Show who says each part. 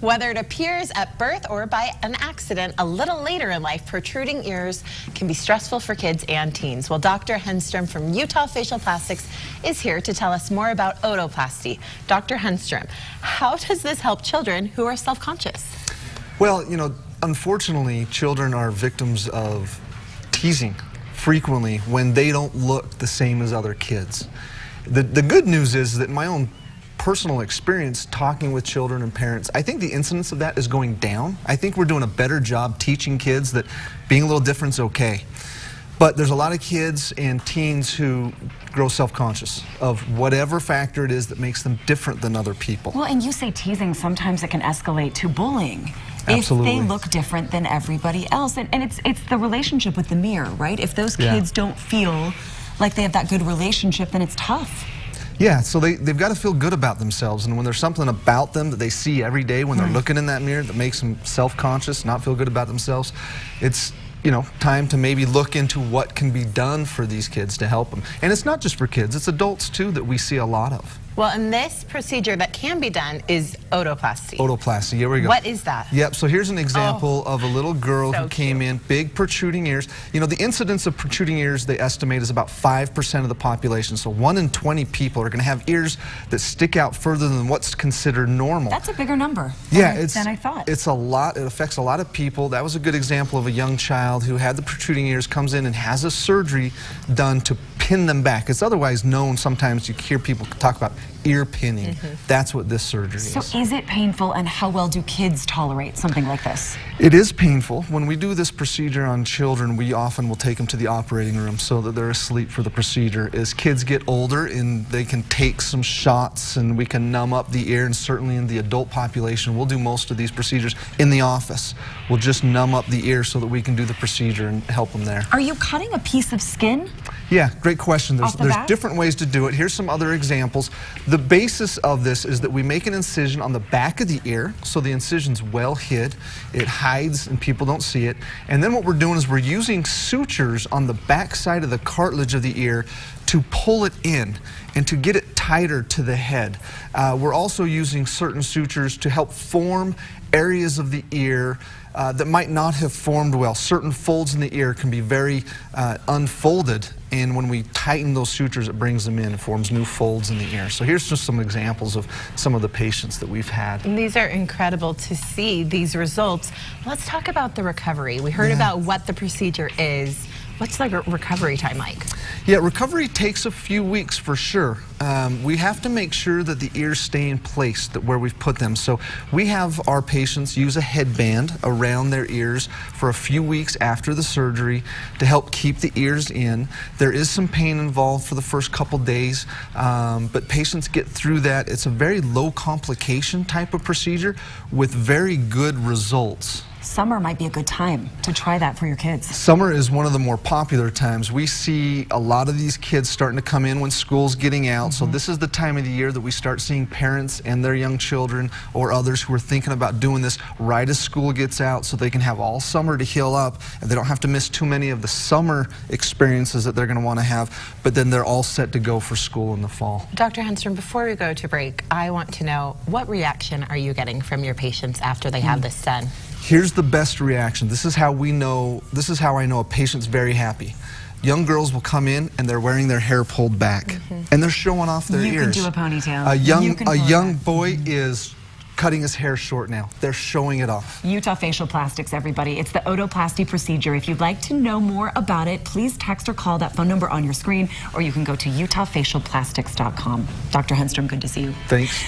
Speaker 1: Whether it appears at birth or by an accident a little later in life, protruding ears can be stressful for kids and teens. Well, Dr. Henstrom from Utah Facial Plastics is here to tell us more about otoplasty. Dr. Henstrom, how does this help children who are self-conscious?
Speaker 2: Well, unfortunately, children are victims of teasing frequently when they don't look the same as other kids. The good news is that my own personal experience talking with children and parents, I think the incidence of that is going down. I think we're doing a better job teaching kids that being a little different is okay. But there's a lot of kids and teens who grow self-conscious of whatever factor it is that makes them different than other people.
Speaker 3: Well, and you say teasing, sometimes it can escalate to bullying.
Speaker 2: Absolutely.
Speaker 3: If they look different than everybody else. And it's the relationship with the mirror, right? If those kids don't feel like they have that good relationship, then it's tough.
Speaker 2: Yeah, so they've got to feel good about themselves, and when there's something about them that they see every day when they're looking in that mirror that makes them self-conscious, not feel good about themselves, it's time to maybe look into what can be done for these kids to help them. And it's not just for kids, it's adults too that we see a lot of.
Speaker 1: Well, and this procedure that can be done is otoplasty.
Speaker 2: Otoplasty, here we go.
Speaker 1: What is that?
Speaker 2: Yep, so here's an example of a little girl who came in, big protruding ears. The incidence of protruding ears, they estimate, is about 5% of the population. So 1 in 20 people are going to have ears that stick out further than what's considered normal.
Speaker 3: That's a bigger number than I thought.
Speaker 2: It's a lot. It affects a lot of people. That was a good example of a young child who had the protruding ears, comes in and has a surgery done to pin them back. It's otherwise known, sometimes you hear people talk about ear pinning. That's what this surgery is.
Speaker 3: So is it painful, and how well do kids tolerate something like this?
Speaker 2: It is painful. When we do this procedure on children, we often will take them to the operating room so that they're asleep for the procedure. As kids get older, and they can take some shots and we can numb up the ear, and certainly in the adult population, we'll do most of these procedures in the office. We'll just numb up the ear so that we can do the procedure and help them there.
Speaker 3: Are you cutting a piece of skin?
Speaker 2: Yeah, great question. There's
Speaker 3: back?
Speaker 2: different ways to do it. Here's some other examples. The basis of this is that we make an incision on the back of the ear, so the incision's well hid. It hides and people don't see it. And then what we're doing is we're using sutures on the back side of the cartilage of the ear to pull it in and to get it tighter to the head. We're also using certain sutures to help form areas of the ear that might not have formed well. Certain folds in the ear can be very unfolded, and when we tighten those sutures, it brings them in and forms new folds in the ear. So here's just some examples of some of the patients that we've had.
Speaker 1: And these are incredible to see, these results. Let's talk about the recovery. We heard about what the procedure is. What's the recovery time like?
Speaker 2: Yeah, recovery takes a few weeks for sure. We have to make sure that the ears stay in place where we've put them. So we have our patients use a headband around their ears for a few weeks after the surgery to help keep the ears in. There is some pain involved for the first couple days, but patients get through that. It's a very low complication type of procedure with very good results.
Speaker 3: Summer might be a good time to try that for your kids.
Speaker 2: Summer is one of the more popular times. We see a lot of these kids starting to come in when school's getting out. So this is the time of the year that we start seeing parents and their young children or others who are thinking about doing this right as school gets out, so they can have all summer to heal up and they don't have to miss too many of the summer experiences that they're going to want to have, but then they're all set to go for school in the fall.
Speaker 1: Dr. Henstrom, before we go to break, I want to know, what reaction are you getting from your patients after they have this done?
Speaker 2: Here's the best reaction. This is how I know a patient's very happy. Young girls will come in and they're wearing their hair pulled back and they're showing off their ears.
Speaker 3: You can do a ponytail.
Speaker 2: A young boy is cutting his hair short now. They're showing it off.
Speaker 3: Utah Facial Plastics, everybody. It's the otoplasty procedure. If you'd like to know more about it, please text or call that phone number on your screen, or you can go to utahfacialplastics.com. Dr. Henstrom, good to see you.
Speaker 2: Thanks.